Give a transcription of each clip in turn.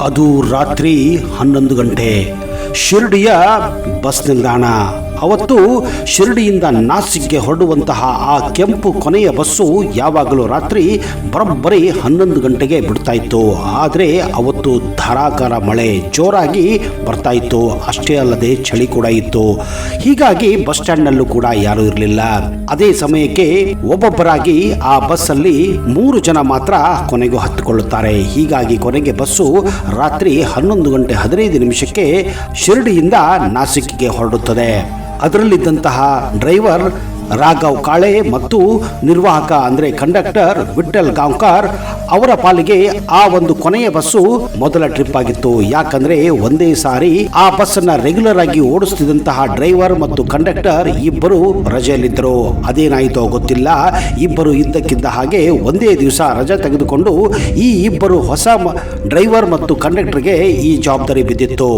ಅದು ರಾತ್ರಿ 11 ಗಂಟೆ. ಶಿರ್ಡಿಯ ಬಸ್ ನಿಲ್ದಾಣ. ಅವತ್ತು ಶಿರ್ಡಿಯಿಂದ ನಾಸಿಕ್ಗೆ ಹೊರಡುವಂತಹ ಆ ಕೆಂಪು ಕೊನೆಯ ಬಸ್ಸು ಯಾವಾಗಲೂ ರಾತ್ರಿ ಬರೋಬ್ಬರಿ 11 ಗಂಟೆಗೆ ಬಿಡ್ತಾ ಇತ್ತು. ಆದರೆ ಅವತ್ತು ಧಾರಾಕಾರ ಮಳೆ ಜೋರಾಗಿ ಬರ್ತಾ ಇತ್ತು. ಅಷ್ಟೇ ಅಲ್ಲದೆ ಚಳಿ ಕೂಡ ಇತ್ತು. ಹೀಗಾಗಿ ಬಸ್ ಸ್ಟ್ಯಾಂಡ್ನಲ್ಲೂ ಕೂಡ ಯಾರೂ ಇರಲಿಲ್ಲ. ಅದೇ ಸಮಯಕ್ಕೆ ಒಬ್ಬೊಬ್ಬರಾಗಿ ಆ ಬಸ್ಸಲ್ಲಿ 3 ಜನ ಮಾತ್ರ ಕೊನೆಗೂ ಹತ್ತಿಕೊಳ್ಳುತ್ತಾರೆ. ಹೀಗಾಗಿ ಕೊನೆಗೆ ಬಸ್ಸು ರಾತ್ರಿ 11 ಗಂಟೆ 15 ನಿಮಿಷಕ್ಕೆ ಶಿರ್ಡಿಯಿಂದ ನಾಸಿಕ್ಗೆ ಹೊರಡುತ್ತದೆ. ಅದರಲ್ಲಿದ್ದಂತಹ ಡ್ರೈವರ್ ರಾಘವ್ ಕಾಳೆ ಮತ್ತು ನಿರ್ವಾಹಕ ಅಂದರೆ ಕಂಡಕ್ಟರ್ ವಿಠಲ್ ಗಾಂವ್ಕರ್ ಅವರ ಪಾಲಿಗೆ ಆ ಒಂದು ಕೊನೆಯ ಬಸ್ಸು ಮೊದಲ ಟ್ರಿಪ್ ಆಗಿತ್ತು. ಯಾಕಂದ್ರೆ ಒಂದೇ ಸಾರಿ ಆ ಬಸ್ಸನ್ನ ರೆಗ್ಯುಲರ್ ಆಗಿ ಓಡಿಸ್ತಿದ್ದಂತಹ ಡ್ರೈವರ್ ಮತ್ತು ಕಂಡಕ್ಟರ್ ಇಬ್ಬರು ರಜೆಯಲ್ಲಿದ್ದರು. ಅದೇನಾಯಿತೋ ಗೊತ್ತಿಲ್ಲ. ಇಬ್ಬರು ಇದ್ದಕ್ಕಿದ್ದ ಹಾಗೆ ಒಂದೇ ದಿವಸ ರಜೆ ತೆಗೆದುಕೊಂಡು ಈ ಇಬ್ಬರು ಹೊಸ ಡ್ರೈವರ್ ಮತ್ತು ಕಂಡಕ್ಟರ್ಗೆ ಈ ಜವಾಬ್ದಾರಿ ಬಿದ್ದಿತ್ತು.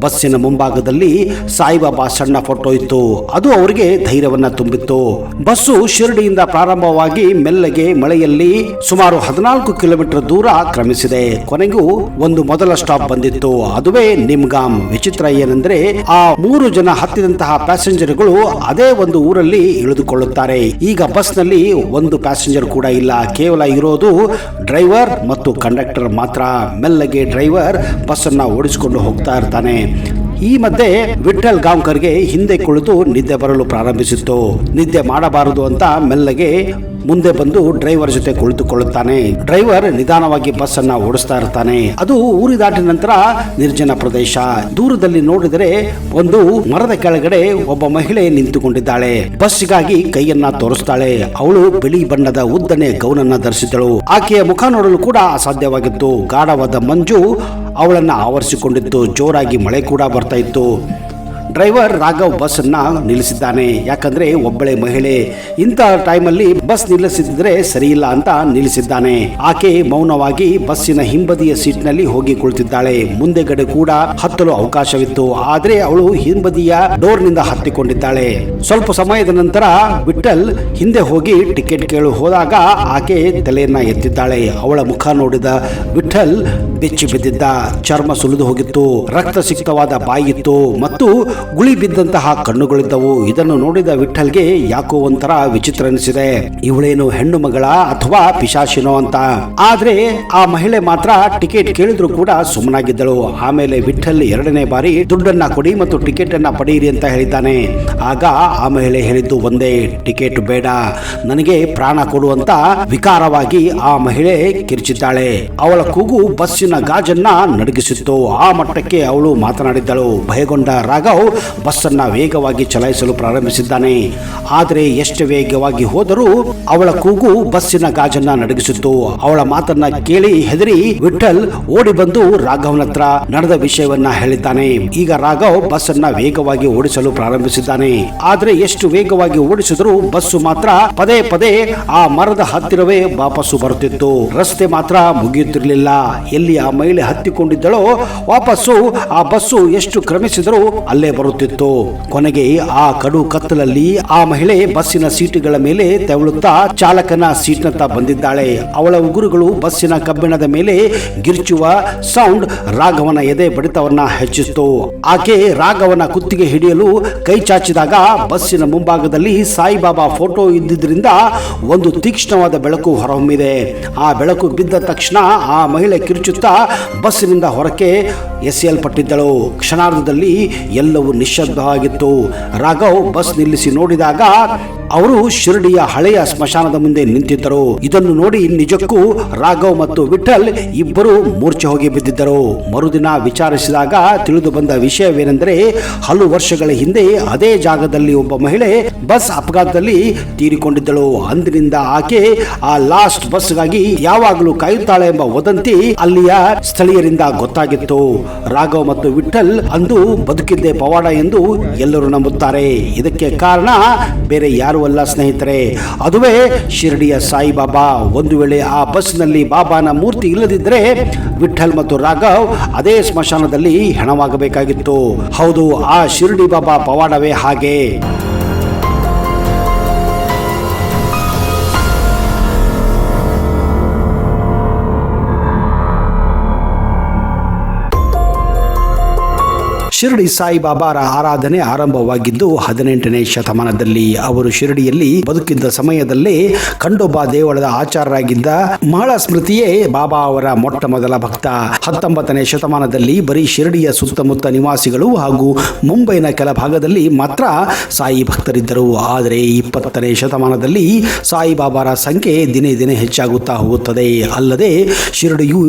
ಬಸ್ಸಿನ ಮುಂಭಾಗದಲ್ಲಿ ಸಾಯಿಬಾಬಾ ಸಣ್ಣ ಫೋಟೋ ಇತ್ತು. ಅದು ಅವರಿಗೆ ಧೈರ್ಯವನ್ನ ತುಂಬಿತ್ತು. ಬಸ್ಸು ಶಿರ್ಡಿಯಿಂದ ಪ್ರಾರಂಭವಾಗಿ ಮೆಲ್ಲಗೆ ಮಳೆಯಲ್ಲಿ ಸುಮಾರು 14 ಕಿಲೋಮೀಟರ್ ದೂರ ಕ್ರಮಿಸಿದೆ. ಕೊನೆಗೂ ಒಂದು ಮೊದಲ ಸ್ಟಾಪ್ ಬಂದಿತ್ತು. ಅದುವೇ ನಿಮ್ಗಾಮ್. ವಿಚಿತ್ರ ಏನೆಂದ್ರೆ ಆ 3 ಜನ ಹತ್ತಿದಂತಹ ಪ್ಯಾಸೆಂಜರ್ಗಳು ಅದೇ ಒಂದು ಊರಲ್ಲಿ ಇಳಿದುಕೊಳ್ಳುತ್ತಾರೆ. ಈಗ ಬಸ್ನಲ್ಲಿ ಒಂದು ಪ್ಯಾಸೆಂಜರ್ ಕೂಡ ಇಲ್ಲ. ಕೇವಲ ಇರೋದು ಡ್ರೈವರ್ ಮತ್ತು ಕಂಡಕ್ಟರ್ ಮಾತ್ರ. ಮೆಲ್ಲಗೆ ಡ್ರೈವರ್ ಬಸ್ ಅನ್ನ ಓಡಿಸಿಕೊಂಡು ಹೋಗ್ತಾ ಇರ್ತಾನೆ. ಈ ಮಧ್ಯೆ ವಿಠಲ್ ಗಾಂವ್ಕರ್ಗೆ ಹಿಂದೆ ಕುಳಿತು ನಿದ್ದೆ ಬರಲು ಪ್ರಾರಂಭಿಸಿತ್ತು. ನಿದ್ದೆ ಮಾಡಬಾರದು ಅಂತ ಮೆಲ್ಲಗೆ ಮುಂದೆ ಬಂದು ಡ್ರೈವರ್ ಜೊತೆ ಕುಳಿತುಕೊಳ್ಳುತ್ತಾನೆ. ಡ್ರೈವರ್ ನಿಧಾನವಾಗಿ ಬಸ್ ಅನ್ನ ಓಡಿಸ್ತಾ ಇರ್ತಾನೆ. ಅದು ಊರಿ ದಾಟಿದ ನಂತರ ನಿರ್ಜನ ಪ್ರದೇಶ. ದೂರದಲ್ಲಿ ನೋಡಿದರೆ ಒಂದು ಮರದ ಕೆಳಗಡೆ ಒಬ್ಬ ಮಹಿಳೆ ನಿಂತುಕೊಂಡಿದ್ದಾಳೆ. ಬಸ್ಸಿಗಾಗಿ ಕೈಯನ್ನ ತೋರಿಸ್ತಾಳೆ. ಅವಳು ಬಿಳಿ ಬಣ್ಣದ ಉದ್ದನೆ ಗೌನನ್ನ ಧರಿಸಿದಳು. ಆಕೆಯ ಮುಖ ನೋಡಲು ಕೂಡ ಅಸಾಧ್ಯವಾಗಿತ್ತು. ಗಾಢವಾದ ಮಂಜು ಅವಳನ್ನ ಆವರಿಸಿಕೊಂಡಿತ್ತು. ಜೋರಾಗಿ ಮಳೆ ಕೂಡ ಬರ್ತಾ ಇತ್ತು. ಡ್ರೈವರ್ ರಾಘವ್ ಬಸ್ ಅನ್ನ ನಿಲ್ಲಿಸಿದ್ದಾನೆ. ಯಾಕಂದ್ರೆ ಒಬ್ಬಳೆ ಮಹಿಳೆ, ಇಂಥ ಟೈಮಲ್ಲಿ ಬಸ್ ನಿಲ್ಲಿಸಿದ್ರೆ ಸರಿಯಿಲ್ಲ ಅಂತ ನಿಲ್ಲಿಸಿದ್ದಾನೆ. ಆಕೆ ಮೌನವಾಗಿ ಬಸ್ಸಿನ ಹಿಂಬದಿಯ ಸೀಟ್ ನಲ್ಲಿ ಹೋಗಿ ಕುಳಿತಿದ್ದಾಳೆ. ಮುಂದೆಗಡೆ ಕೂಡ ಹತ್ತಲು ಅವಕಾಶವಿತ್ತು. ಆದ್ರೆ ಅವಳು ಹಿಂಬದಿಯ ಡೋರ್ ನಿಂದ ಹತ್ತಿಕೊಂಡಿದ್ದಾಳೆ. ಸ್ವಲ್ಪ ಸಮಯದ ನಂತರ ವಿಠಲ್ ಹಿಂದೆ ಹೋಗಿ ಟಿಕೆಟ್ ಕೇಳು ಹೋದಾಗ ಆಕೆ ತಲೆಯನ್ನ ಎತ್ತಿದ್ದಾಳೆ. ಅವಳ ಮುಖ ನೋಡಿದ ವಿಠಲ್ ಬೆಚ್ಚಿ ಬಿದ್ದಿದ್ದ. ಚರ್ಮ ಸುಲಿದು ಹೋಗಿತ್ತು. ರಕ್ತ ಸಿಕ್ತವಾದ ಬಾಯಿತ್ತು ಮತ್ತು ಗುಳಿ ಬಿದ್ದಂತಹ ಕಣ್ಣುಗಳಿದ್ದವು. ಇದನ್ನು ನೋಡಿದ ವಿಠಲ್ಗೆ ಯಾಕೋ ಒಂಥರ ವಿಚಿತ್ರ ಅನಿಸಿದೆ. ಇವಳೇನು ಹೆಣ್ಣು ಮಗಳ ಅಥವಾ ಪಿಶಾಚಿನೋ ಅಂತ. ಆದ್ರೆ ಆ ಮಹಿಳೆ ಮಾತ್ರ ಟಿಕೆಟ್ ಕೇಳಿದ್ರು ಕೂಡ ಸುಮ್ಮನಾಗಿದ್ದಳು. ಆಮೇಲೆ ವಿಠಲ್ 2ನೇ ಬಾರಿ ದುಡ್ಡನ್ನ ಕೊಡಿ ಮತ್ತು ಟಿಕೆಟ್ ಅನ್ನ ಪಡೆಯಿರಿ ಅಂತ ಹೇಳಿದ್ದಾನೆ. ಆಗ ಆ ಮಹಿಳೆ ಹೇಳಿದ್ದು ಒಂದೇ, ಟಿಕೆಟ್ ಬೇಡ, ನನಗೆ ಪ್ರಾಣ ಕೊಡುವಂತ ವಿಕಾರವಾಗಿ ಆ ಮಹಿಳೆ ಕಿರ್ಚಿದ್ದಾಳೆ. ಅವಳ ಕೂಗು ಬಸ್ಸಿನ ಗಾಜನ್ನ ನಡಗಿಸಿತ್ತು. ಆ ಮಟ್ಟಕ್ಕೆ ಅವಳು ಮಾತನಾಡಿದ್ದಳು. ಭಯಗೊಂಡ ರಾಘವ್ ಬಸ್ಸನ್ನ ವೇಗವಾಗಿ ಚಲಾಯಿಸಲು ಪ್ರಾರಂಭಿಸಿದ್ದಾನೆ. ಆದರೆ ಎಷ್ಟು ವೇಗವಾಗಿ ಹೋದರೂ ಅವಳ ಕೂಗು ಬಸ್ಸಿನ ಗಾಜನ್ನ ನಡಗಿಸಿತ್ತು. ಅವಳ ಮಾತನ್ನ ಕೇಳಿ ಹೆದರಿ ವಿಠಲ್ ಓಡಿ ಬಂದು ರಾಘವ್ನ ಹತ್ರ ನಡೆದ ವಿಷಯವನ್ನ ಹೇಳಿದ್ದಾನೆ. ಈಗ ರಾಘವ್ ಬಸ್ ಅನ್ನ ವೇಗವಾಗಿ ಓಡಿಸಲು ಪ್ರಾರಂಭಿಸಿದ್ದಾನೆ. ಆದ್ರೆ ಎಷ್ಟು ವೇಗವಾಗಿ ಓಡಿಸಿದ್ರು ಬಸ್ಸು ಮಾತ್ರ ಪದೇ ಪದೇ ಆ ಮರದ ಹತ್ತಿರವೇ ವಾಪಸ್ಸು ಬರುತ್ತಿತ್ತು. ರಸ್ತೆ ಮಾತ್ರ ಮುಗಿಯುತ್ತಿರಲಿಲ್ಲ. ಎಲ್ಲಿ ಆ ಮಹಿಳೆ ಹತ್ತಿಕೊಂಡಿದ್ದಳೋ ವಾಪಸ್ಸು ಆ ಬಸ್ಸು ಎಷ್ಟು ಕ್ರಮಿಸಿದರೂ ಅಲ್ಲೇ ಬರುತ್ತಿತ್ತು. ಕೊನೆಗೆ ಆ ಕಡು ಕತ್ತಲಲ್ಲಿ ಆ ಮಹಿಳೆ ಬಸ್ಸಿನ ಸೀಟುಗಳ ಮೇಲೆ ತೆವಳುತ್ತಾ ಚಾಲಕನ ಸೀಟ್ನತ್ತ ಬಂದಿದ್ದಾಳೆ. ಅವಳ ಉಗುರುಗಳು ಬಸ್ಸಿನ ಕಬ್ಬಿಣದ ಮೇಲೆ ಗಿರ್ಚುವ ಸೌಂಡ್ ರಾಘವನ ಎದೆ ಬಡಿತವನ್ನ ಹೆಚ್ಚಿಸಿತು. ಆಕೆ ರಾಘವನ ಕುತ್ತಿಗೆ ಹಿಡಿಯಲು ಕೈ ಚಾಚಿದಾಗ ಬಸ್ಸಿನ ಮುಂಭಾಗದಲ್ಲಿ ಸಾಯಿಬಾಬಾ ಫೋಟೋ ಇದ್ದಿದ್ರಿಂದ ಒಂದು ತೀಕ್ಷ್ಣವಾದ ಬೆಳಕು ಹೊರಹೊಮ್ಮಿದೆ. ಆ ಬೆಳಕು ಬಿದ್ದ ತಕ್ಷಣ ಆ ಮಹಿಳೆ ಕಿರುಚುತ್ತಾ ಬಸ್ಸಿನಿಂದ ಹೊರಕ್ಕೆ ಎಸೆಯಲ್ಪಟ್ಟಿದ್ದಳು. ಕ್ಷಣಾರ್ಧದಲ್ಲಿ ಎಲ್ಲವೂ ನಿಶ್ಶಬ್ದವಾಗಿತ್ತು. ರಾಘವ್ ಬಸ್ ನಿಲ್ಲಿಸಿ ನೋಡಿದಾಗ ಅವರು ಶಿರ್ಡಿಯ ಹಳೆಯ ಸ್ಮಶಾನದ ಮುಂದೆ ನಿಂತಿದ್ದರು. ಇದನ್ನು ನೋಡಿ ನಿಜಕ್ಕೂ ರಾಘವ್ ಮತ್ತು ವಿಠಲ್ ಇಬ್ಬರು ಮೂರ್ಛೆ ಹೋಗಿ ಬಿದ್ದಿದ್ದರು. ಮರುದಿನ ವಿಚಾರಿಸಿದಾಗ ತಿಳಿದು ಬಂದ ವಿಷಯವೇನೆಂದರೆ, ಹಲವು ವರ್ಷಗಳ ಹಿಂದೆ ಅದೇ ಜಾಗದಲ್ಲಿ ಒಬ್ಬ ಮಹಿಳೆ ಬಸ್ ಅಪಘಾತದಲ್ಲಿ ತೀರಿಕೊಂಡಿದ್ದಳು. ಅಂದಿನಿಂದ ಆಕೆ ಆ ಲಾಸ್ಟ್ ಬಸ್ಗಾಗಿ ಯಾವಾಗಲೂ ಕಾಯುತ್ತಾಳೆ ಎಂಬ ವದಂತಿ ಅಲ್ಲಿಯ ಸ್ಥಳೀಯರಿಂದ ಗೊತ್ತಾಗಿತ್ತು. ರಾಘವ್ ಮತ್ತು ವಿಠಲ್ ಅಂದು ಬದುಕಿದ್ದೇ ಪವಾಡ ಎಂದು ಎಲ್ಲರೂ ನಂಬುತ್ತಾರೆ. ಇದಕ್ಕೆ ಕಾರಣ ಬೇರೆ ಯಾರು ಅಲ್ಲ ಸ್ನೇಹಿತರೆ, ಅದುವೇ ಶಿರ್ಡಿಯ ಸಾಯಿಬಾಬಾ. ಒಂದು ವೇಳೆ ಆ ಬಸ್ನಲ್ಲಿ ಬಾಬಾನ ಮೂರ್ತಿ ಇಲ್ಲದಿದ್ದರೆ ವಿಠಲ್ ಮತ್ತು ರಾಘವ್ ಅದೇ ಸ್ಮಶಾನದಲ್ಲಿ ಹೆಣವಾಗಬೇಕಾಗಿತ್ತು. ಹೌದು, ಆ ಶಿರ್ಡಿ ಬಾಬಾ ಪವಾಡವೇ ಹಾಗೆ. ಶಿರಡಿ ಸಾಯಿಬಾಬಾರ ಆರಾಧನೆ ಆರಂಭವಾಗಿದ್ದು 18ನೇ ಶತಮಾನದಲ್ಲಿ. ಅವರು ಶಿರಡಿಯಲ್ಲಿ ಬದುಕಿದ್ದ ಸಮಯದಲ್ಲೇ ಖಂಡೋಬಾ ದೇವಳದ ಆಚಾರ್ಯರಾಗಿದ್ದ ಮಹಳ ಸ್ಮೃತಿಯೇ ಬಾಬಾ ಅವರ ಮೊಟ್ಟ ಮೊದಲ ಭಕ್ತ. 19ನೇ ಶತಮಾನದಲ್ಲಿ ಬರೀ ಶಿರಡಿಯ ಸುತ್ತಮುತ್ತ ನಿವಾಸಿಗಳು ಹಾಗೂ ಮುಂಬೈನ ಕೆಲ ಭಾಗದಲ್ಲಿ ಮಾತ್ರ ಸಾಯಿ ಭಕ್ತರಿದ್ದರು. ಆದರೆ 20ನೇ ಶತಮಾನದಲ್ಲಿ ಸಾಯಿಬಾಬಾರ ಸಂಖ್ಯೆ ದಿನೇ ದಿನೇ ಹೆಚ್ಚಾಗುತ್ತಾ ಹೋಗುತ್ತದೆ. ಅಲ್ಲದೆ ಶಿರಡಿಯು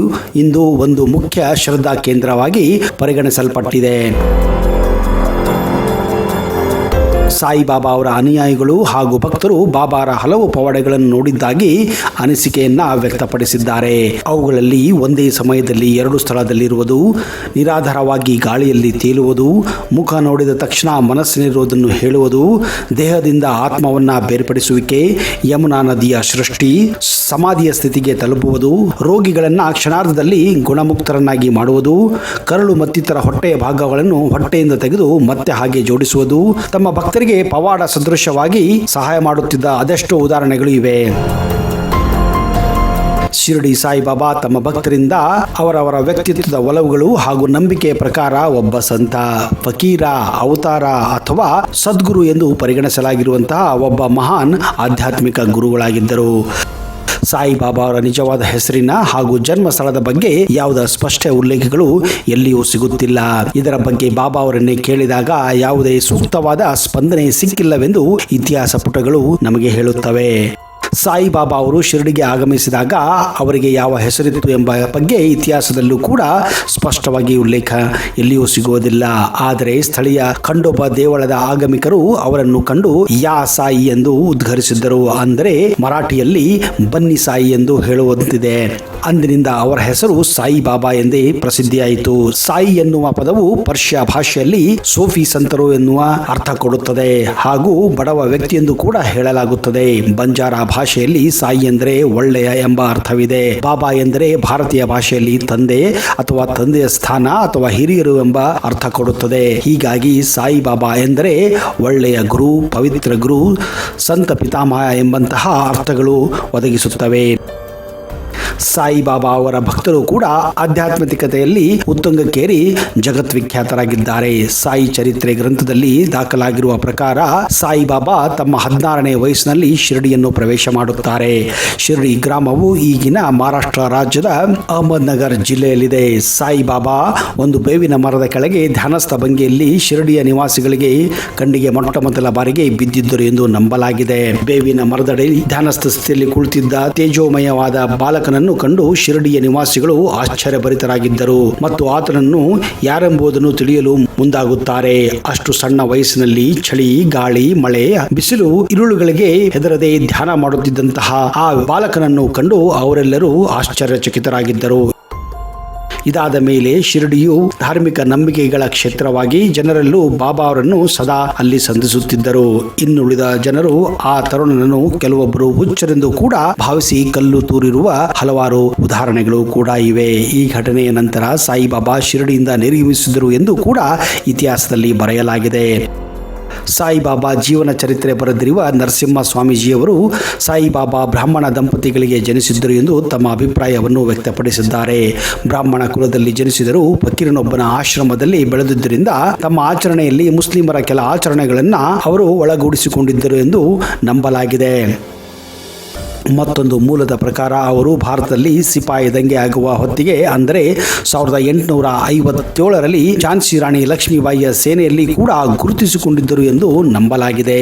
ಇಂದು ಒಂದು ಮುಖ್ಯ ಶ್ರದ್ಧಾ ಕೇಂದ್ರವಾಗಿ ಪರಿಗಣಿಸಲ್ಪಟ್ಟಿದೆ. ಸಾಯಿಬಾಬಾ ಅವರ ಅನುಯಾಯಿಗಳು ಹಾಗೂ ಭಕ್ತರು ಬಾಬಾರ ಹಲವು ಪವಾಡಗಳನ್ನು ನೋಡಿದ್ದಾಗಿ ಅನಿಸಿಕೆಯನ್ನ ವ್ಯಕ್ತಪಡಿಸಿದ್ದಾರೆ. ಅವುಗಳಲ್ಲಿ ಒಂದೇ ಸಮಯದಲ್ಲಿ 2 ಸ್ಥಳದಲ್ಲಿರುವುದು, ನಿರಾಧಾರವಾಗಿ ಗಾಳಿಯಲ್ಲಿ ತೇಲುವುದು, ಮುಖ ನೋಡಿದ ತಕ್ಷಣ ಮನಸ್ಸಿನಿರುವುದನ್ನು ಹೇಳುವುದು, ದೇಹದಿಂದ ಆತ್ಮವನ್ನ ಬೇರ್ಪಡಿಸುವಿಕೆ, ಯಮುನಾ ನದಿಯ ಸೃಷ್ಟಿ, ಸಮಾಧಿಯ ಸ್ಥಿತಿಗೆ ತಲುಪುವುದು, ರೋಗಿಗಳನ್ನ ಕ್ಷಣಾರ್ಧದಲ್ಲಿ ಗುಣಮುಕ್ತರನ್ನಾಗಿ ಮಾಡುವುದು, ಕರಳು ಮತ್ತಿತರ ಹೊಟ್ಟೆಯ ಭಾಗಗಳನ್ನು ಹೊಟ್ಟೆಯಿಂದ ತೆಗೆದು ಮತ್ತೆ ಹಾಗೆ ಜೋಡಿಸುವುದು, ತಮ್ಮ ಭಕ್ತರಿಗೆ ಪವಾಡ ಸದೃಶವಾಗಿ ಸಹಾಯ ಮಾಡುತ್ತಿದ್ದ ಅದೆಷ್ಟೋ ಉದಾಹರಣೆಗಳು ಇವೆ. ಶಿರಡಿ ಸಾಯಿಬಾಬಾ ತಮ್ಮ ಭಕ್ತರಿಂದ ಅವರವರ ವ್ಯಕ್ತಿತ್ವದ ಒಲವುಗಳು ಹಾಗೂ ನಂಬಿಕೆಯ ಪ್ರಕಾರ ಒಬ್ಬ ಸಂತ, ಫಕೀರ, ಅವತಾರ ಅಥವಾ ಸದ್ಗುರು ಎಂದು ಪರಿಗಣಿಸಲಾಗಿರುವಂತಹ ಒಬ್ಬ ಮಹಾನ್ ಆಧ್ಯಾತ್ಮಿಕ ಗುರುಗಳಾಗಿದ್ದರು. ಸಾಯಿಬಾಬಾ ಅವರ ನಿಜವಾದ ಹೆಸರಿನ ಹಾಗೂ ಜನ್ಮ ಸ್ಥಳದ ಬಗ್ಗೆ ಯಾವುದೇ ಸ್ಪಷ್ಟ ಉಲ್ಲೇಖಗಳು ಎಲ್ಲಿಯೂ ಸಿಗುತ್ತಿಲ್ಲ. ಇದರ ಬಗ್ಗೆ ಬಾಬಾ ಅವರನ್ನೇ ಕೇಳಿದಾಗ ಯಾವುದೇ ಸೂಕ್ತವಾದ ಸ್ಪಂದನೆ ಸಿಕ್ಕಿಲ್ಲವೆಂದು ಇತಿಹಾಸ ಪುಟಗಳು ನಮಗೆ ಹೇಳುತ್ತವೆ. ಸಾಯಿಬಾಬಾ ಅವರು ಶಿರಡಿಗೆ ಆಗಮಿಸಿದಾಗ ಅವರಿಗೆ ಯಾವ ಹೆಸರಿತ್ತು ಎಂಬ ಬಗ್ಗೆ ಇತಿಹಾಸದಲ್ಲೂ ಕೂಡ ಸ್ಪಷ್ಟವಾಗಿ ಉಲ್ಲೇಖ ಎಲ್ಲಿಯೂ ಸಿಗುವುದಿಲ್ಲ. ಆದರೆ ಸ್ಥಳೀಯ ಖಂಡೋಬಾ ದೇವಳದ ಆಗಮಿಕರು ಅವರನ್ನು ಕಂಡು ಯಾ ಸಾಯಿ ಎಂದು ಉದ್ಘರಿಸಿದ್ದರು. ಅಂದರೆ ಮರಾಠಿಯಲ್ಲಿ ಬನ್ನಿ ಸಾಯಿ ಎಂದು ಹೇಳುವಂತಿದೆ. ಅಂದಿನಿಂದ ಅವರ ಹೆಸರು ಸಾಯಿಬಾಬಾ ಎಂದೇ ಪ್ರಸಿದ್ಧಿಯಾಯಿತು. ಸಾಯಿ ಎನ್ನುವ ಪದವು ಪರ್ಷಿಯಾ ಭಾಷೆಯಲ್ಲಿ ಸೋಫಿ ಸಂತರು ಎನ್ನುವ ಅರ್ಥ ಕೊಡುತ್ತದೆ ಹಾಗೂ ಬಡವ ವ್ಯಕ್ತಿ ಎಂದು ಕೂಡ ಹೇಳಲಾಗುತ್ತದೆ. ಬಂಜಾರ ಭಾಷೆಯಲ್ಲಿ ಸಾಯಿ ಎಂದರೆ ಒಳ್ಳೆಯ ಎಂಬ ಅರ್ಥವಿದೆ. ಬಾಬಾ ಎಂದರೆ ಭಾರತೀಯ ಭಾಷೆಯಲ್ಲಿ ತಂದೆ ಅಥವಾ ತಂದೆಯ ಸ್ಥಾನ ಅಥವಾ ಹಿರಿಯರು ಎಂಬ ಅರ್ಥ ಕೊಡುತ್ತದೆ. ಹೀಗಾಗಿ ಸಾಯಿಬಾಬಾ ಎಂದರೆ ಒಳ್ಳೆಯ ಗುರು, ಪವಿತ್ರ ಗುರು, ಸಂತ ಪಿತಾಮಹ ಎಂಬಂತಹ ಅರ್ಥಗಳು ಒದಗಿಸುತ್ತವೆ. ಸಾಯಿಬಾಬಾ ಅವರ ಭಕ್ತರು ಕೂಡ ಆಧ್ಯಾತ್ಮಿಕತೆಯಲ್ಲಿ ಉತ್ತುಂಗಕ್ಕೇರಿ ಜಗದ್ವಿಖ್ಯಾತರಾಗಿದ್ದಾರೆ. ಸಾಯಿ ಚರಿತ್ರೆ ಗ್ರಂಥದಲ್ಲಿ ದಾಖಲಾಗಿರುವ ಪ್ರಕಾರ ಸಾಯಿಬಾಬಾ ತಮ್ಮ 16ನೇ ವಯಸ್ಸಿನಲ್ಲಿ ಶಿರಡಿಯನ್ನು ಪ್ರವೇಶ ಮಾಡುತ್ತಾರೆ. ಶಿರಡಿ ಗ್ರಾಮವು ಈಗಿನ ಮಹಾರಾಷ್ಟ್ರ ರಾಜ್ಯದ ಅಹಮದ್ ನಗರ್ ಜಿಲ್ಲೆಯಲ್ಲಿದೆ. ಸಾಯಿಬಾಬಾ ಒಂದು ಬೇವಿನ ಮರದ ಕೆಳಗೆ ಧ್ಯಾನಸ್ಥ ಭಂಗಿಯಲ್ಲಿ ಶಿರಡಿಯ ನಿವಾಸಿಗಳಿಗೆ ಕಣ್ಣಿಗೆ ಮೊಟ್ಟ ಮೊದಲ ಬಾರಿಗೆ ಬಿದ್ದಿದ್ದರು ಎಂದು ನಂಬಲಾಗಿದೆ. ಬೇವಿನ ಮರದಡಿ ಧ್ಯಾನಸ್ಥ ಸ್ಥಿತಿಯಲ್ಲಿ ಕುಳಿತಿದ್ದ ತೇಜೋಮಯವಾದ ಬಾಲಕನನ್ನು ಕಂಡು ಶಿರಡಿಯ ನಿವಾಸಿಗಳು ಆಶ್ಚರ್ಯಭರಿತರಾಗಿದ್ದರು ಮತ್ತು ಆತನನ್ನು ಯಾರೆಂಬುದನ್ನು ತಿಳಿಯಲು ಮುಂದಾಗುತ್ತಾರೆ. ಅಷ್ಟು ಸಣ್ಣ ವಯಸ್ಸಿನಲ್ಲಿ ಚಳಿ, ಗಾಳಿ, ಮಳೆ, ಬಿಸಿಲು, ಇರುಳುಗಳಿಗೆ ಹೆದರದೆ ಧ್ಯಾನ ಮಾಡುತ್ತಿದ್ದಂತಹ ಆ ಬಾಲಕನನ್ನು ಕಂಡು ಅವರೆಲ್ಲರೂ ಆಶ್ಚರ್ಯಚಕಿತರಾಗಿದ್ದರು. ಇದಾದ ಮೇಲೆ ಶಿರಡಿಯು ಧಾರ್ಮಿಕ ನಂಬಿಕೆಗಳ ಕ್ಷೇತ್ರವಾಗಿ ಜನರಲ್ಲೂ ಬಾಬಾ ಅವರನ್ನು ಸದಾ ಅಲ್ಲಿ ಸಂಧಿಸುತ್ತಿದ್ದರು. ಇನ್ನುಳಿದ ಜನರು ಆ ತರುಣನನ್ನು ಕೆಲವೊಬ್ಬರು ಹುಚ್ಚರೆಂದು ಕೂಡ ಭಾವಿಸಿ ಕಲ್ಲು ತೂರಿರುವ ಹಲವಾರು ಉದಾಹರಣೆಗಳು ಕೂಡ ಇವೆ. ಈ ಘಟನೆಯ ನಂತರ ಸಾಯಿಬಾಬಾ ಶಿರಡಿಯಿಂದ ನಿರ್ಗಮಿಸಿದರು ಎಂದು ಕೂಡ ಇತಿಹಾಸದಲ್ಲಿ ಬರೆಯಲಾಗಿದೆ. ಸಾಯಿಬಾಬಾ ಜೀವನ ಚರಿತ್ರೆ ಬರೆದಿರುವ ನರಸಿಂಹ ಸ್ವಾಮೀಜಿಯವರು ಸಾಯಿಬಾಬಾ ಬ್ರಾಹ್ಮಣ ದಂಪತಿಗಳಿಗೆ ಜನಿಸಿದ್ದರು ಎಂದು ತಮ್ಮ ಅಭಿಪ್ರಾಯವನ್ನು ವ್ಯಕ್ತಪಡಿಸಿದ್ದಾರೆ. ಬ್ರಾಹ್ಮಣ ಕುಲದಲ್ಲಿ ಜನಿಸಿದರೂ ಫಕೀರನೊಬ್ಬನ ಆಶ್ರಮದಲ್ಲಿ ಬೆಳೆದಿದ್ದರಿಂದ ತಮ್ಮ ಆಚರಣೆಯಲ್ಲಿ ಮುಸ್ಲಿಮರ ಕೆಲ ಆಚರಣೆಗಳನ್ನು ಅವರು ಒಳಗೂಡಿಸಿಕೊಂಡಿದ್ದರು ಎಂದು ನಂಬಲಾಗಿದೆ. ಮತ್ತೊಂದು ಮೂಲದ ಪ್ರಕಾರ ಅವರು ಭಾರತದಲ್ಲಿ ಸಿಪಾಯಿ ದಂಗೆ ಆಗುವ ಹೊತ್ತಿಗೆ ಅಂದರೆ 1857ರಲ್ಲಿ ಝಾನ್ಸಿ ರಾಣಿ ಲಕ್ಷ್ಮೀಬಾಯಿಯ ಸೇನೆಯಲ್ಲಿ ಕೂಡ ಗುರುತಿಸಿಕೊಂಡಿದ್ದರು ಎಂದು ನಂಬಲಾಗಿದೆ.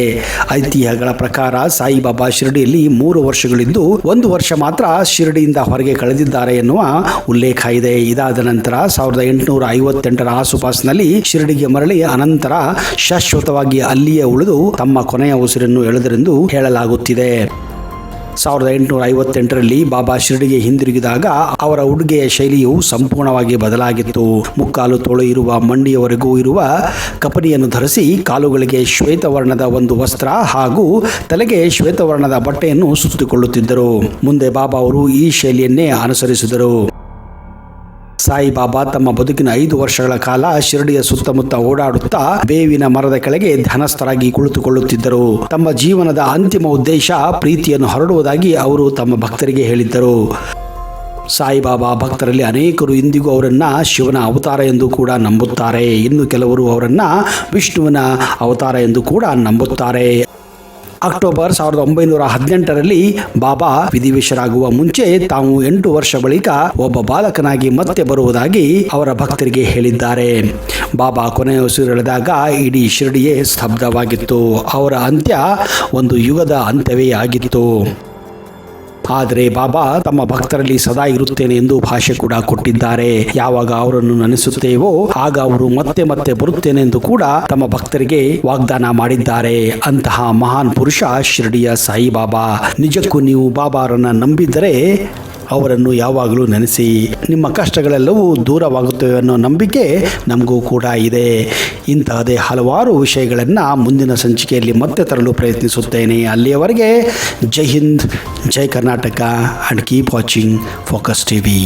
ಐತಿಹ್ಯಗಳ ಪ್ರಕಾರ ಸಾಯಿಬಾಬಾ ಶಿರಡಿಯಲ್ಲಿ 3 ವರ್ಷಗಳಿದ್ದು 1 ವರ್ಷ ಮಾತ್ರ ಶಿರಡಿಯಿಂದ ಹೊರಗೆ ಕಳೆದಿದ್ದಾರೆ ಎನ್ನುವ ಉಲ್ಲೇಖ ಇದೆ. ಇದಾದ ನಂತರ 1858ರ ಆಸುಪಾಸಿನಲ್ಲಿ ಶಿರಡಿಗೆ ಮರಳಿ ಅನಂತರ ಶಾಶ್ವತವಾಗಿ ಅಲ್ಲಿಯೇ ಉಳಿದು ತಮ್ಮ ಕೊನೆಯ ಉಸಿರನ್ನು ಎಳೆದರೆಂದು ಹೇಳಲಾಗುತ್ತಿದೆ. 1858ರಲ್ಲಿ ಬಾಬಾ ಶಿರಡಿಗೆ ಹಿಂದಿರುಗಿದಾಗ ಅವರ ಉಡುಗೆಯ ಶೈಲಿಯು ಸಂಪೂರ್ಣವಾಗಿ ಬದಲಾಗಿತ್ತು. ಮುಕ್ಕಾಲು ತೋಳು ಇರುವ ಮಂಡಿಯವರೆಗೂ ಇರುವ ಕಪನಿಯನ್ನು ಧರಿಸಿ ಕಾಲುಗಳಿಗೆ ಶ್ವೇತವರ್ಣದ ಒಂದು ವಸ್ತ್ರ ಹಾಗೂ ತಲೆಗೆ ಶ್ವೇತವರ್ಣದ ಬಟ್ಟೆಯನ್ನು ಸುತ್ತಿಕೊಳ್ಳುತ್ತಿದ್ದರು. ಮುಂದೆ ಬಾಬಾ ಅವರು ಈ ಶೈಲಿಯನ್ನೇ ಅನುಸರಿಸಿದರು. ಸಾಯಿಬಾಬಾ ತಮ್ಮ ಬದುಕಿನ 5 ವರ್ಷಗಳ ಕಾಲ ಶಿರಡಿಯ ಸುತ್ತಮುತ್ತ ಓಡಾಡುತ್ತಾ ಬೇವಿನ ಮರದ ಕೆಳಗೆ ಧ್ಯಾನಸ್ಥರಾಗಿ ಕುಳಿತುಕೊಳ್ಳುತ್ತಿದ್ದರು. ತಮ್ಮ ಜೀವನದ ಅಂತಿಮ ಉದ್ದೇಶ ಪ್ರೀತಿಯನ್ನು ಹರಡುವುದಾಗಿ ಅವರು ತಮ್ಮ ಭಕ್ತರಿಗೆ ಹೇಳಿದ್ದರು. ಸಾಯಿಬಾಬಾ ಭಕ್ತರಲ್ಲಿ ಅನೇಕರು ಇಂದಿಗೂ ಅವರನ್ನು ಶಿವನ ಅವತಾರ ಎಂದು ಕೂಡ ನಂಬುತ್ತಾರೆ. ಇನ್ನು ಕೆಲವರು ಅವರನ್ನು ವಿಷ್ಣುವಿನ ಅವತಾರ ಎಂದು ಕೂಡ ನಂಬುತ್ತಾರೆ. ಅಕ್ಟೋಬರ್ 1918ರಲ್ಲಿ ಬಾಬಾ ವಿಧಿವಶರಾಗುವ ಮುಂಚೆ ತಾವು 8 ವರ್ಷ ಬಳಿಕ ಒಬ್ಬ ಬಾಲಕನಾಗಿ ಮತ್ತೆ ಬರುವುದಾಗಿ ಅವರ ಭಕ್ತರಿಗೆ ಹೇಳಿದ್ದಾರೆ. ಬಾಬಾ ಕೊನೆಯ ಉಸಿರೆಳೆದಾಗ ಇಡೀ ಶಿರಡಿಯೇ ಸ್ತಬ್ಧವಾಗಿತ್ತು. ಅವರ ಅಂತ್ಯ ಒಂದು ಯುಗದ ಅಂತ್ಯವೇ ಆಗಿತ್ತು. ಆದರೆ ಬಾಬಾ ತಮ್ಮ ಭಕ್ತರಲ್ಲಿ ಸದಾ ಇರುತ್ತೇನೆ ಎಂದು ಭಾಷೆ ಕೂಡ ಕೊಟ್ಟಿದ್ದಾರೆ. ಯಾವಾಗ ಅವರನ್ನು ನೆನೆಸುತ್ತೇವೋ ಆಗ ಅವರು ಮತ್ತೆ ಮತ್ತೆ ಬರುತ್ತೇನೆ ಎಂದು ಕೂಡ ತಮ್ಮ ಭಕ್ತರಿಗೆ ವಾಗ್ದಾನ ಮಾಡಿದ್ದಾರೆ. ಅಂತಹ ಮಹಾನ್ ಪುರುಷ ಶಿರಡಿಯ ಸಾಯಿಬಾಬಾ. ನಿಜಕ್ಕೂ ನೀವು ಬಾಬಾರನ್ನ ನಂಬಿದ್ದರೆ ಅವರನ್ನು ಯಾವಾಗಲೂ ನೆನೆಸಿ. ನಿಮ್ಮ ಕಷ್ಟಗಳೆಲ್ಲವೂ ದೂರವಾಗುತ್ತವೆ ಅನ್ನೋ ನಂಬಿಕೆ ನಮಗೂ ಕೂಡ ಇದೆ. ಇಂತಹದೇ ಹಲವಾರು ವಿಷಯಗಳನ್ನು ಮುಂದಿನ ಸಂಚಿಕೆಯಲ್ಲಿ ಮತ್ತೆ ತರಲು ಪ್ರಯತ್ನಿಸುತ್ತೇನೆ. ಅಲ್ಲಿಯವರೆಗೆ ಜೈ ಹಿಂದ್, ಜೈ Karnataka, and keep watching focus TV.